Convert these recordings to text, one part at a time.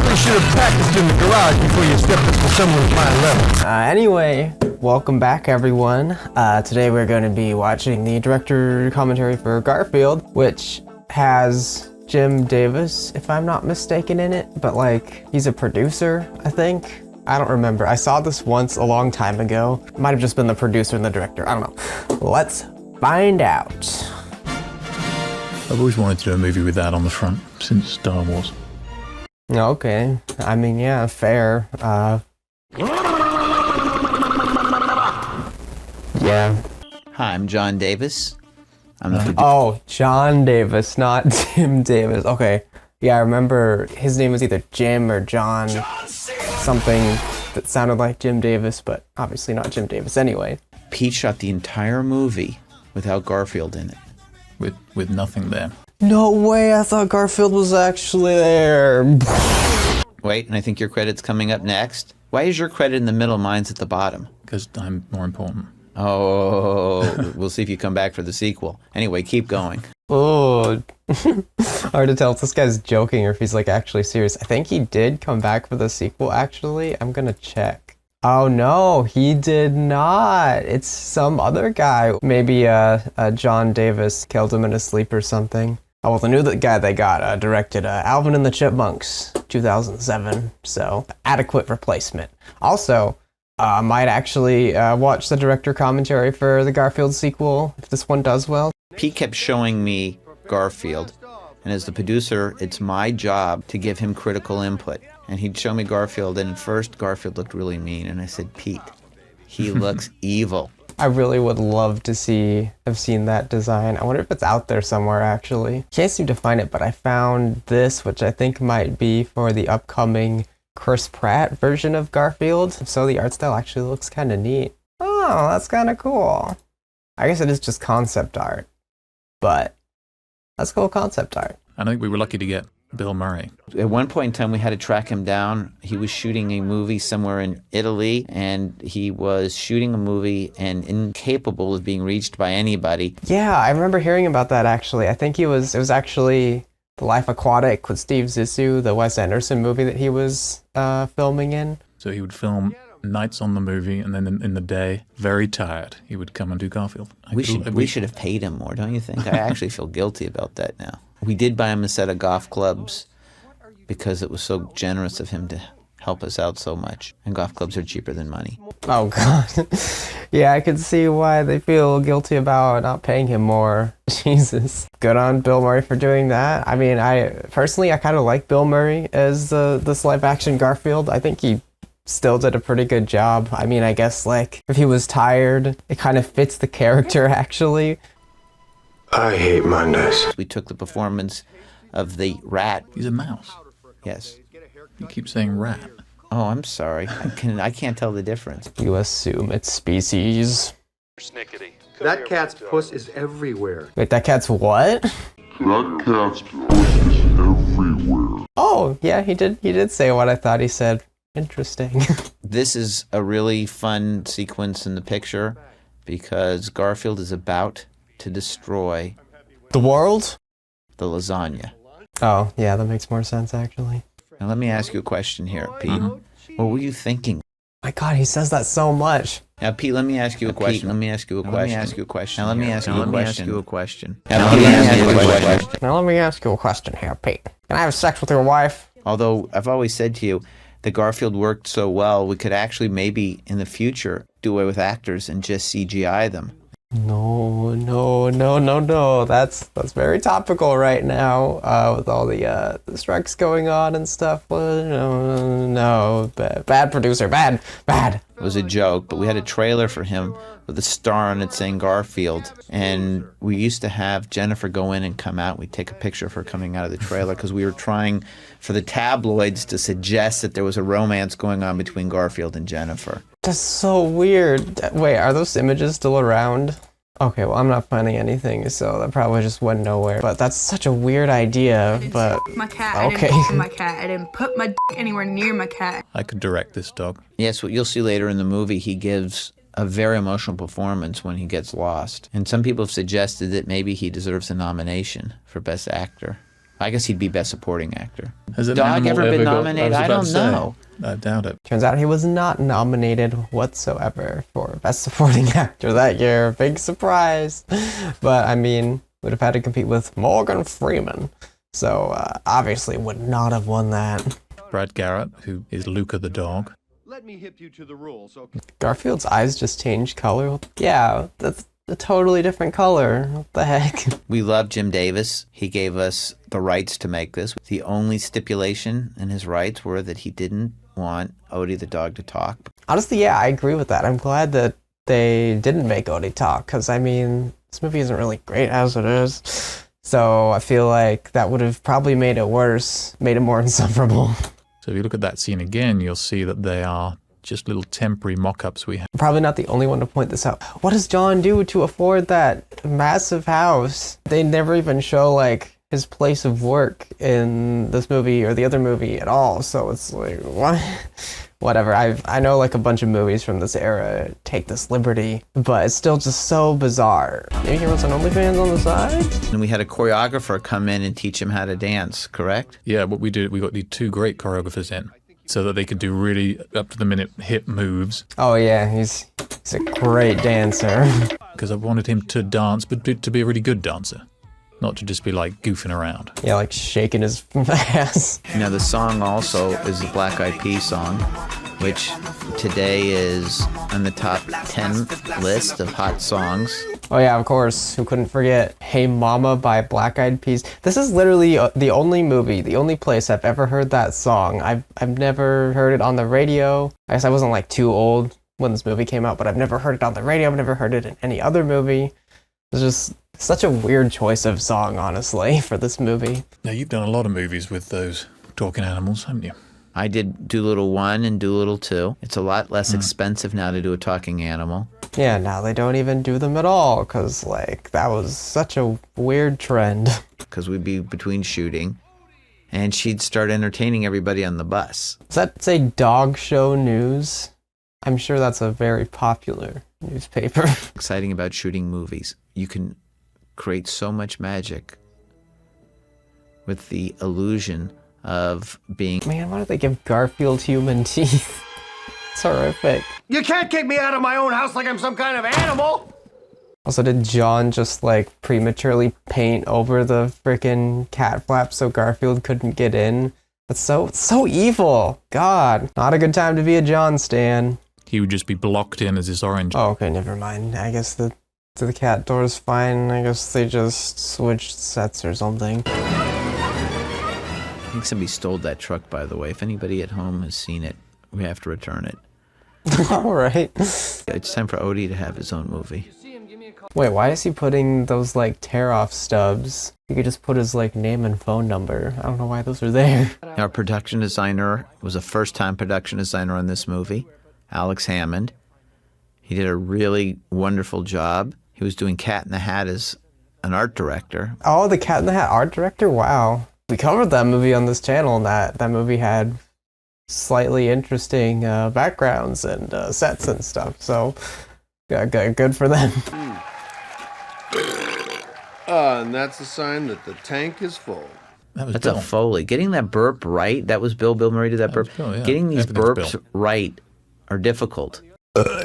probably should have practiced in the garage before you stepped up to someone's my level. Anyway, welcome back everyone. Today we're going to be watching the director commentary for Garfield, which has Jim Davis, if I'm not mistaken, in it, but like, he's a producer, I think. I don't remember. I saw this once a long time ago. It might have just been the producer and the director. I don't know. Let's find out. I've always wanted to do a movie with that on the front since Star Wars. Okay. I mean, yeah, fair. Yeah. Hi, I'm John Davis. I'm the producer. Oh, John Davis, not Jim Davis. Okay. Yeah, I remember his name was either Jim or John, something that sounded like Jim Davis, but obviously not Jim Davis anyway. Pete shot the entire movie without Garfield in it. With nothing there. No way, I thought Garfield was actually there. Wait, and I think your credit's coming up next. Why is your credit in the middle, mine's at the bottom? Because I'm more important. Oh, we'll see if you come back for the sequel. Anyway, keep going. Oh, hard to tell if this guy's joking or if he's like actually serious. I think he did come back for the sequel, actually. I'm gonna check. Oh no, he did not. It's some other guy. Maybe John Davis killed him in his sleep or something. Oh, well, the new guy they got directed Alvin and the Chipmunks, 2007. So, adequate replacement. Also, might actually watch the director commentary for the Garfield sequel if this one does well. Pete kept showing me Garfield, and as the producer, it's my job to give him critical input. And he'd show me Garfield, and at first Garfield looked really mean, and I said, Pete, he looks evil. I really would love to have seen that design. I wonder if it's out there somewhere, actually. Can't seem to find it, but I found this, which I think might be for the upcoming Chris Pratt version of Garfield. So the art style actually looks kind of neat. Oh, that's kind of cool. I guess it is just concept art, but that's cool concept art. I think we were lucky to get Bill Murray. At one point in time, we had to track him down. He was shooting a movie somewhere in Italy, and he was shooting a movie and incapable of being reached by anybody. Yeah, I remember hearing about that, actually. I think it was actually The Life Aquatic with Steve Zissou, the Wes Anderson movie that he was filming in. So he would film nights on the movie, and then in the day, very tired, he would come and do Garfield. We should have paid him more, don't you think? I actually feel guilty about that now. We did buy him a set of golf clubs because it was so generous of him to help us out so much. And golf clubs are cheaper than money. Oh, God. Yeah, I could see why they feel guilty about not paying him more. Jesus. Good on Bill Murray for doing that. I mean, I kind of like Bill Murray as this live-action Garfield. I think he still did a pretty good job. I mean, I guess, like, if he was tired, it kind of fits the character, actually. I hate Mondays. We took the performance of the rat. He's a mouse. Yes. You keep saying rat. Oh, I'm sorry. I can't tell the difference. You assume it's species. Snickety. That cat's puss is everywhere. Wait, that cat's what? That cat's puss is everywhere. Oh, yeah, he did say what I thought he said. Interesting. This is a really fun sequence in the picture because Garfield is about to destroy The world? the lasagna. Oh, yeah, that makes more sense, actually. Now let me ask you a question here, Pete. What were you thinking? My God, he says that so much. Now, Pete, let me ask you a question. Let me ask you a question. Now, let me ask you a question. Now, let me ask you a question here, Pete. Can I have sex with your wife? Although I've always said to you that Garfield worked so well, we could actually maybe in the future do away with actors and just CGI them. No. That's very topical right now, with all the strikes going on and stuff. No. Bad producer. Bad. It was a joke, but we had a trailer for him with a star on it saying Garfield. And we used to have Jennifer go in and come out. We'd take a picture of her coming out of the trailer because we were trying for the tabloids to suggest that there was a romance going on between Garfield and Jennifer. That's so weird. Wait, are those images still around? Okay, well, I'm not finding anything, so that probably just went nowhere. But that's such a weird idea, but my cat. okay. I didn't my cat. I didn't put my anywhere near my cat. I could direct this dog. Yes, what you'll see later in the movie, he gives a very emotional performance when he gets lost. And some people have suggested that maybe he deserves a nomination for Best Actor. I guess he'd be Best Supporting Actor. Has an Dog animal ever been got- nominated? was I about don't to say, know. I doubt it. Turns out he was not nominated whatsoever for Best Supporting Actor that year. Big surprise. But I mean, would have had to compete with Morgan Freeman. So obviously would not have won that. Brad Garrett, who is Luca the dog. Let me hip you to the rules, okay? Garfield's eyes just changed color. Yeah, that's a totally different color. What the heck? We love Jim Davis. He gave us the rights to make this. The only stipulation in his rights were that he didn't want Odie the dog to talk. Honestly, yeah, I agree with that. I'm glad that they didn't make Odie talk, because I mean, this movie isn't really great as it is. So I feel like that would have probably made it worse, made it more insufferable. So if you look at that scene again, you'll see that they are just little temporary mock-ups we have. I'm probably not the only one to point this out. What does John do to afford that massive house? They never even show like his place of work in this movie or the other movie at all. So it's like, what? Whatever. I know like a bunch of movies from this era take this liberty, but it's still just so bizarre. Maybe he runs an OnlyFans on the side? And we had a choreographer come in and teach him how to dance, correct? Yeah, what we did, we got the two great choreographers in so that they could do really up-to-the-minute hip moves. Oh yeah, he's a great dancer. Because I wanted him to dance, but to be a really good dancer. Not to just be like goofing around. Yeah, like shaking his ass. Now the song also is the Black Eyed Peas song, which today is on the top 10 list of hot songs. Oh yeah, of course. Who couldn't forget Hey Mama by Black Eyed Peas. This is literally the only movie, the only place I've ever heard that song. I've never heard it on the radio. I guess I wasn't like too old when this movie came out, but I've never heard it on the radio. I've never heard it in any other movie. It's just such a weird choice of song, honestly, for this movie. Now, you've done a lot of movies with those talking animals, haven't you? I did Doolittle 1 and Doolittle 2. It's a lot less expensive now to do a talking animal. Yeah, now they don't even do them at all, because, like, that was such a weird trend. Because we'd be between shooting, and she'd start entertaining everybody on the bus. Does that say Dog Show News? I'm sure that's a very popular newspaper. Exciting about shooting movies. You can create so much magic with the illusion of being... Man, why do they give Garfield human teeth? It's horrific. You can't kick me out of my own house like I'm some kind of animal! Also, did John just, like, prematurely paint over the frickin' cat flap so Garfield couldn't get in? That's so evil. God. Not a good time to be a John stan. He would just be blocked in as this orange. Oh, okay, never mind. I guess the cat door's fine. I guess they just switched sets or something. I think somebody stole that truck, by the way. If anybody at home has seen it, we have to return it. All right. It's time for Odie to have his own movie. Wait, why is he putting those, like, tear-off stubs? He could just put his, like, name and phone number. I don't know why those are there. Our production designer was a first-time production designer on this movie, Alex Hammond. He did a really wonderful job. He was doing Cat in the Hat as an art director. Oh, the Cat in the Hat art director? Wow. We covered that movie on this channel, and that movie had slightly interesting backgrounds and sets and stuff. So, good for them. And that's a sign that the tank is full. That was That's Bill. a Foley. Getting that burp right, that was Bill. Bill Murray did that burp. was Bill, yeah. Getting these Everything's burps Bill. right are difficult.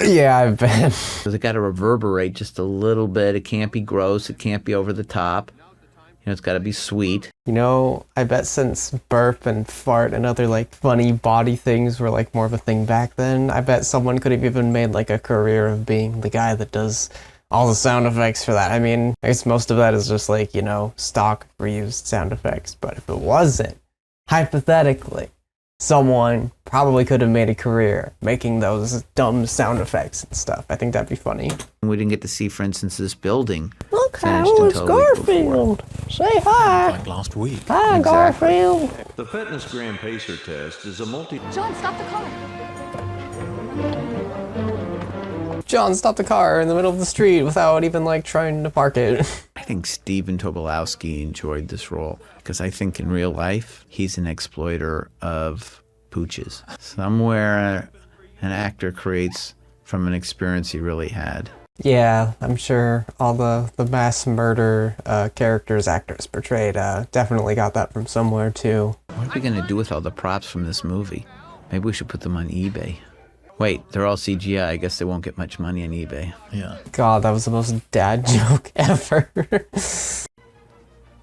Yeah, I bet. Because it got to reverberate just a little bit. It can't be gross. It can't be over the top. You know, it's got to be sweet. You know, I bet since burp and fart and other, like, funny body things were, like, more of a thing back then, I bet someone could have even made, like, a career of being the guy that does all the sound effects for that. I mean, I guess most of that is just, like, you know, stock reused sound effects. But if it wasn't, hypothetically, someone probably could have made a career making those dumb sound effects and stuff. I think that'd be funny. We didn't get to see, for instance, this building. Look, Finished until a week before. Say hi. Like last week. Hi, Exactly. Garfield. The Fitness Gram Pacer test is a John, stop the car. John stopped the car in the middle of the street without even, like, trying to park it. I think Stephen Tobolowsky enjoyed this role because I think in real life, he's an exploiter of pooches. Somewhere an actor creates from an experience he really had. Yeah, I'm sure all the mass murder characters actors portrayed definitely got that from somewhere too. What are we going to do with all the props from this movie? Maybe we should put them on eBay. Wait, they're all CGI. I guess they won't get much money on eBay. Yeah. God, that was the most dad joke ever.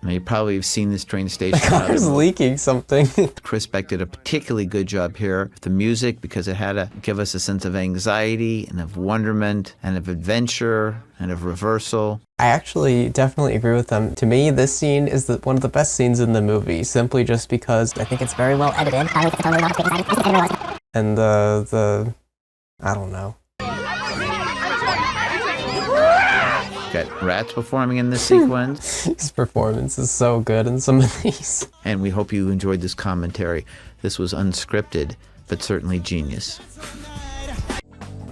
Now, you probably have seen this train station. I was leaking something. Chris Beck did a particularly good job here with the music because it had to give us a sense of anxiety and of wonderment and of adventure and of reversal. I actually definitely agree with them. To me, this scene is one of the best scenes in the movie, simply just because I think it's very well edited. And the I don't know. Got rats performing in this sequence. His performance is so good in some of these. And we hope you enjoyed this commentary. This was unscripted, but certainly genius.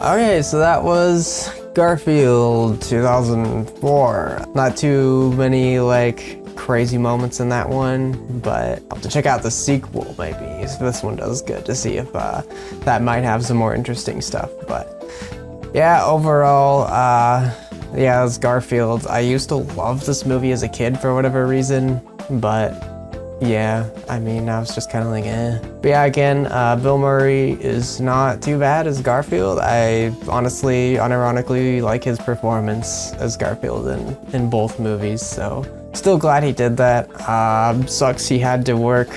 Okay, so that was Garfield 2004. Not too many like crazy moments in that one, but I'll have to check out the sequel maybe if this one does good to see if that might have some more interesting stuff. But yeah, overall, yeah, it was Garfield. I used to love this movie as a kid for whatever reason, but yeah, I mean, I was just kind of like, eh. But yeah, again, Bill Murray is not too bad as Garfield. I honestly, unironically like his performance as Garfield in both movies, so still glad he did that. Sucks he had to work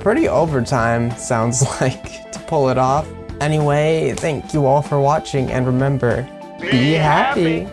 pretty overtime, sounds like, to pull it off. Anyway, thank you all for watching, and remember, be happy.